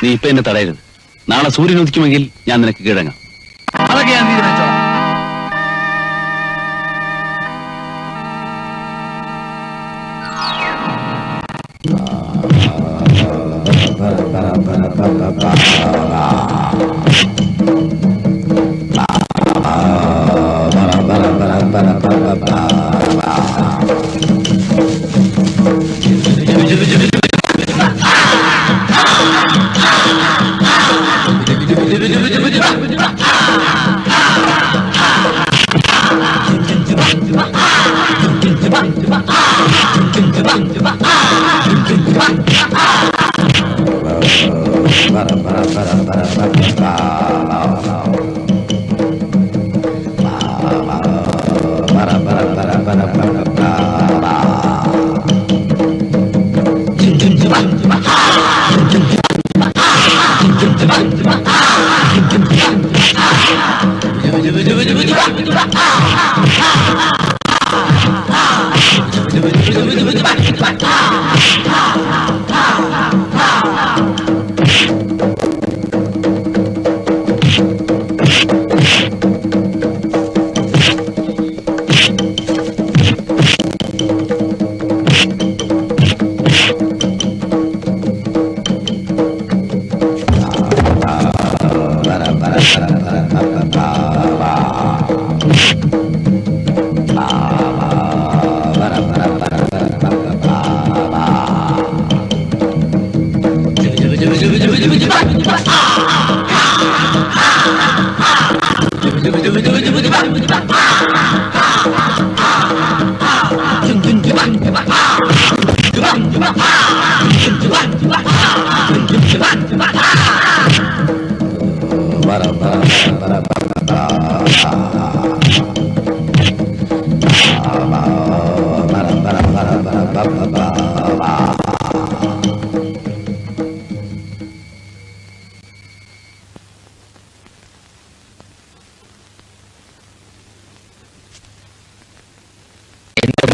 നീ ഇപ്പൊ എന്നെ തടയരുത്. നാളെ സൂര്യൻ ഉദിക്കുമെങ്കിൽ ഞാൻ നിനക്ക് കീഴടങ്ങാം. അതൊക്കെ ഞാൻ തീരുമാനിച്ചോളാം.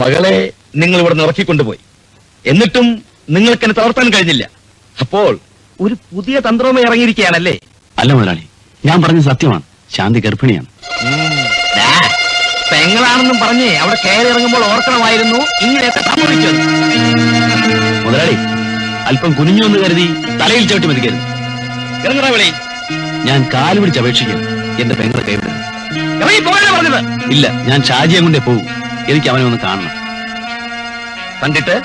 മകളെ നിങ്ങൾ ഇവിടെ നിന്ന് ഇറക്കിക്കൊണ്ടുപോയി. എന്നിട്ടും നിങ്ങൾക്ക് എന്നെ തളർത്താൻ കഴിഞ്ഞില്ല. അപ്പോൾ ഒരു പുതിയ തന്ത്രവുമായി ഇറങ്ങിയിരിക്കുകയാണല്ലേ? അല്ല മുതലാളി, ഞാൻ പറഞ്ഞ സത്യമാണ്. ശാന്തി ഗർഭിണിയാണ്. പെങ്ങളാണെന്നും പറഞ്ഞ് അവിടെ കയറി ഇറങ്ങുമ്പോൾ ഓർക്കണമായിരുന്നു ഇങ്ങനെയൊക്കെ സംഭവിച്ചത്. മുതലാളി, അല്പം കുനിഞ്ഞു എന്ന് കരുതി തലയിൽ ചവിട്ടി മതിക്കരുത്. ഇറങ്ങണ വിളി. ഞാൻ കാല് പിടിച്ച് അപേക്ഷിക്കാം, എന്റെ പെങ്ങളെ കൈവിടരുത്. ഇറങ്ങി പോകാനാ പറഞ്ഞത്. ഇല്ല, ഞാൻ ഷാജിയെ കൊണ്ടേ പോകും. എനിക്ക് അവനെ ഒന്ന് കാണണം. കണ്ടിട്ട്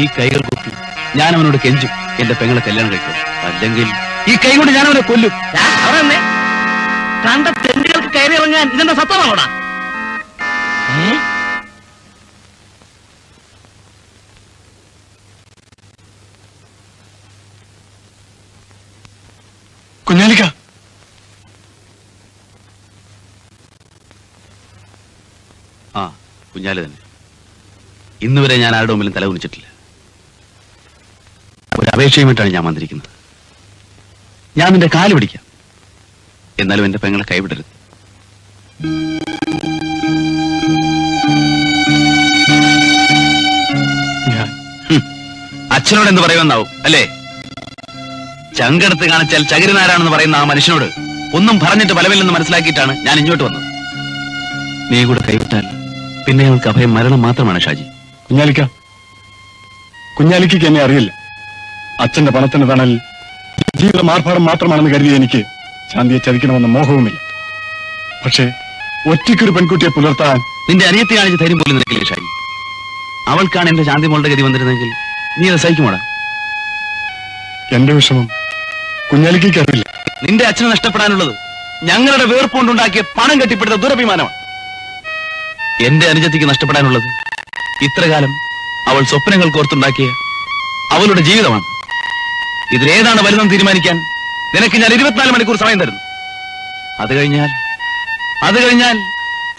ഈ കൈകൾ കുത്തി ഞാൻ അവനോട് കെഞ്ചും, എന്റെ പെങ്ങളെ കല്യാണം കഴിക്കും. അല്ലെങ്കിൽ ഈ കൈ കൊണ്ട് ഞാൻ അവനെ കൊല്ലും. അവിടെ കണ്ട തെണ്ടുകൾക്ക് കയറി ഇറങ്ങാൻ ഇതെന്താ സത്യമാണോടാ? കുഞ്ഞാലിക്ക, ആ കുഞ്ഞാലി തന്നെ. ഇന്നുവരെ ഞാൻ ആരുടെ മുമ്പിലും തല കുനിച്ചിട്ടില്ല. ഒരു അപേക്ഷയുമായിട്ടാണ് ഞാൻ വന്നിരിക്കുന്നത്. ഞാൻ നിന്റെ കാല് പിടിക്കാം, എന്നാലും എന്റെ പെങ്ങളെ കൈവിടരുത്. അച്ഛനോട് എന്ത് പറയുമെന്നാവും അല്ലേ? ചങ്കെടുത്ത് കാണിച്ചാൽ ചകിരിനാരാണെന്ന് പറയുന്ന ആ മനുഷ്യനോട് ഒന്നും പറഞ്ഞിട്ട് ഫലമില്ലെന്ന് മനസ്സിലാക്കിയിട്ടാണ് ഞാൻ ഇങ്ങോട്ട് വന്നത്. നീ കൂടെ കൈവിട്ടാൽ പിന്നെ ഞങ്ങൾക്ക് അഭയം മരണം മാത്രമാണ് ഷാജി. കുഞ്ഞാലിക്ക് എന്നെ അറിയില്ല. അച്ഛന്റെ പണത്തിന് തണൽ ജീവിതം ആർഭാടം മാത്രമാണെന്ന് കരുതിയ എനിക്ക് ശാന്തിയെ ചതിക്കണമെന്ന മോഹവുമില്ല. പക്ഷേ ഒറ്റയ്ക്കൊരു പെൺകുട്ടിയെ പുലർത്താൻ നിന്റെ അനിയത്തി കാണിച്ച് ധൈര്യം പോലും നിനക്കില്ലേ ഷാജി? അവൾക്കാണ് എന്റെ ശാന്തി മോളുടെ ഗതി വന്നിരുന്നെങ്കിൽ നീ അത് സഹിക്കുമോടാ? എന്റെ വിഷമം കുഞ്ഞാലിക്ക് അറിയില്ല. നിന്റെ അച്ഛനെ നഷ്ടപ്പെടാനുള്ളത് ഞങ്ങളുടെ വേർപ്പുകൊണ്ടുണ്ടാക്കിയ പണം കെട്ടിപ്പിടുത്ത ദുരഭിമാനമാണ്. എന്റെ അനുജത്തിക്ക് നഷ്ടപ്പെടാനുള്ളത് ഇത്രകാലം അവൾ സ്വപ്നങ്ങൾ കോർത്തുണ്ടാക്കിയ അവളുടെ ജീവിതമാണ്. ഇതിലേതാണ് വലുതെന്ന് തീരുമാനിക്കാൻ നിനക്ക് ഞാൻ 24 മണിക്കൂർ സമയം തരുന്നു. അത് കഴിഞ്ഞാൽ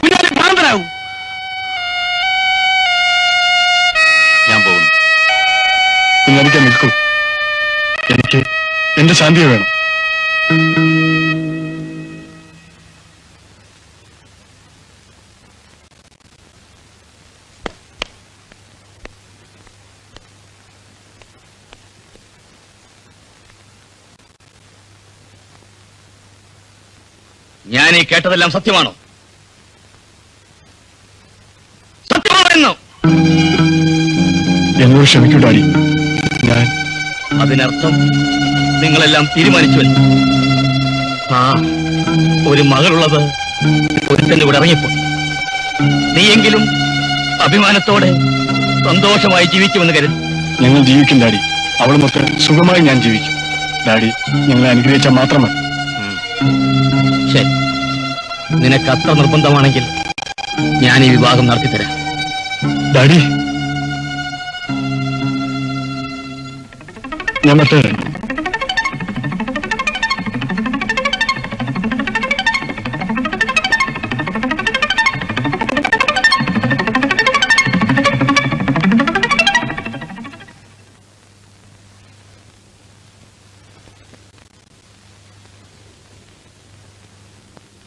കുഞ്ഞാലി ഭ്രാന്തനാകും. ഞാൻ പോകുന്നു. കുഞ്ഞാലിക്ക നിൽക്കൂ. എനിക്ക് എന്റെ ശാന്തിയെ വേണം. ഞാൻ ഈ കേട്ടതെല്ലാം സത്യമാണോ? സത്യമാണോ? എന്നോട് ക്ഷമിക്കൂ ഡാഡി. ഞാൻ അതിനർത്ഥം നിങ്ങളെല്ലാം തീരുമാനിച്ചു. ആ ഒരു മകളുള്ളത് ഒരുത്തന്റെ കൂടെ ഇറങ്ങിപ്പോയി. നീയെങ്കിലും അഭിമാനത്തോടെ സന്തോഷമായി ജീവിക്കുമെന്ന് കരുതി. ഞങ്ങൾ ജീവിക്കും ഡാഡി. അവളുമൊത്ത് സുഖമായി ഞാൻ ജീവിക്കും. ഡാഡി ഞങ്ങളെ അനുഗ്രഹിച്ചാൽ മാത്രം മതി. ശരി, നിനക്ക് അത്ര നിർബന്ധമാണെങ്കിൽ ഞാൻ ഈ വിവാഹം നടത്തിത്തരാം. ഡാഡി ഞാൻ മറ്റേ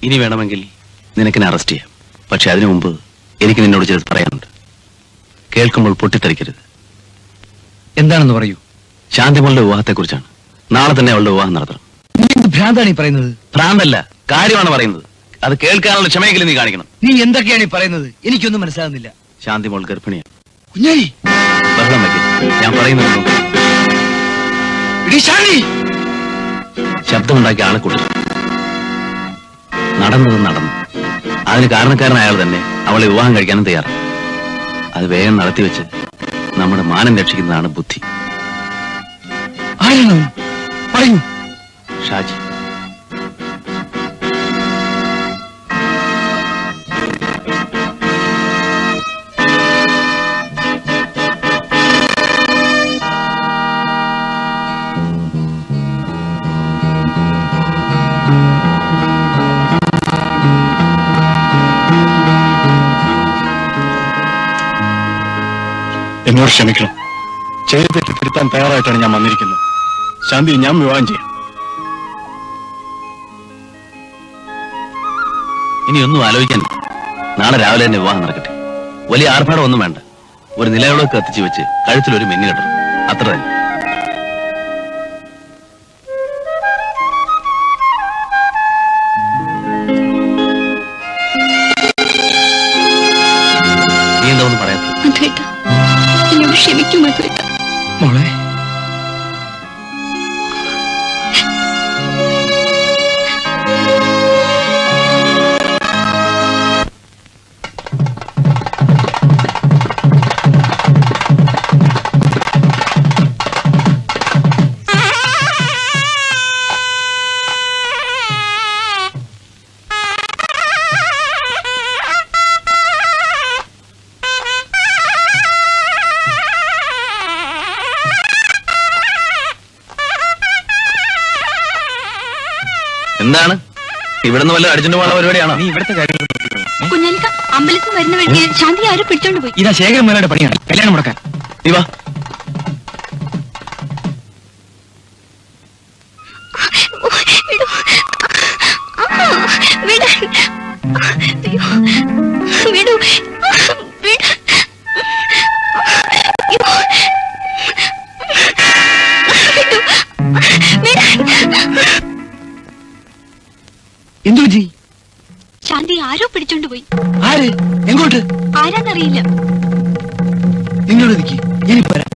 ഇനി വേണമെങ്കിൽ നിനക്കിനെ അറസ്റ്റ് ചെയ്യാം. പക്ഷെ അതിനു മുമ്പ് എനിക്ക് നിന്നോട് ചിലത് പറയാനുണ്ട്. കേൾക്കുമ്പോൾ പൊട്ടിത്തെറിക്കരുത്. എന്താണെന്ന് പറയൂ. ശാന്തിമോളുടെ വിവാഹത്തെക്കുറിച്ചാണ്. നാളെ തന്നെ അവളുടെ വിവാഹം നടത്തണം. നീ എന്ത് ഭ്രാന്താണ് ഈ പറയുന്നത്? ഭ്രാന്തല്ല, കാര്യമാണ് പറയുന്നത്. അത് കേൾക്കാനുള്ള ക്ഷമയെങ്കിലും നീ കാണിക്കണം. നീ എന്തൊക്കെയാണ് ഈ പറയുന്നത്? എനിക്കൊന്നും മനസ്സിലാകുന്നില്ല. ശാന്തിമോൾ ഗർഭിണിയാണ്. കുഞ്ഞാലി, ബഹളം വയ്ക്കരുത്. ഞാൻ പറയുന്നത് നോക്ക്. ശബ്ദമുണ്ടാക്കിയ ആളെ കൂട്ടി. നടന്നത് നടന്നു. അതിന് കാരണക്കാരനായ അയാൾ തന്നെ അവളെ വിവാഹം കഴിക്കാനും തയ്യാറാണ്. അത് വേഗം നടത്തിവെച്ച് നമ്മുടെ മാനം രക്ഷിക്കുന്നതാണ് ബുദ്ധി. ആരാണ്? പറയൂ. ഷാജി. എന്നോട് ക്ഷമിക്കണം. ചെയ്ത തെറ്റ് തിരുത്താൻ തയ്യാറായിട്ടാണ് ഞാൻ വന്നിരിക്കുന്നത്. ശാന്തി ഞാൻ വിവാഹം ചെയ്യാം. ഇനി ഒന്നും ആലോചിക്കാൻ. നാളെ രാവിലെ തന്നെ വിവാഹം നടക്കട്ടെ. വലിയ ആർഭാടം ഒന്നും വേണ്ട. ഒരു നിലവിളക്ക് കത്തിച്ചു വെച്ച് കഴുത്തിലൊരു മിന്നു കെട്ടണം. അത്ര തന്നെ. നീ എന്താ ഒന്നും പറയാത്ത? എന്നോട് ക്ഷമിക്കും മധുവേട്ട. മോളെ, എന്താണ് ഇവിടുന്ന് വല്ല അടിച്ചിട്ട് പോകുന്ന പരിപാടിയാണോ? നീ ഇവിടുത്തെ കാര്യങ്ങൾ കുഞ്ഞാലിക്ക അമ്പലത്തിൽ വരുന്ന വഴിക്ക് ശാന്തി ആരും പിടിച്ചോണ്ട് പോയി. ഇതാ ശേഖരൻ മേനോന്റെ പണിയാണ്. കല്യാണം മുടക്കാൻ. നീ വാ. എന്തു പറ്റി? ശാന്തി ആരോ പിടിച്ചോണ്ട് പോയി. ആര്? എങ്ങോട്ട്? ആരാന്നറിയില്ല. നിങ്ങളോട് നിൽക്കി, ഞാനിപ്പോ വരാം.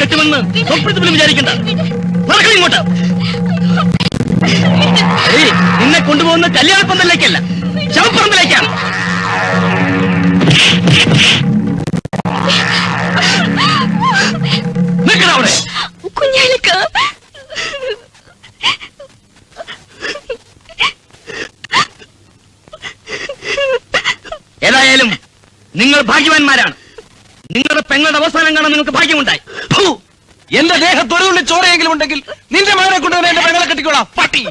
കെട്ടുമെന്ന് സ്വപ്നത്തിലും വിചാരിക്കണ്ട. ഇങ്ങോട്ട് നിന്നെ കൊണ്ടുപോകുന്ന കല്യാണപ്പന്തലിലേക്കല്ല, ശവപ്പറമ്പിലേക്കാണ്. നിൽക്കണം അവിടെ. കുഞ്ഞാലിക്ക, ഏതായാലും നിങ്ങൾ ഭാഗ്യവാന്മാരാണ്. നിങ്ങളുടെ പെങ്ങളുടെ അവസാനം കാണാൻ നിങ്ങൾക്ക് ഭാഗ്യമുണ്ടായി. എന്റെ ദേഹത്തൊരു ചോരയെങ്കിലും ഉണ്ടെങ്കിൽ നിന്റെ മകനെ കൊണ്ടുവന്ന് എന്റെ പെങ്ങളെ കെട്ടിക്കോളാം പട്ടി.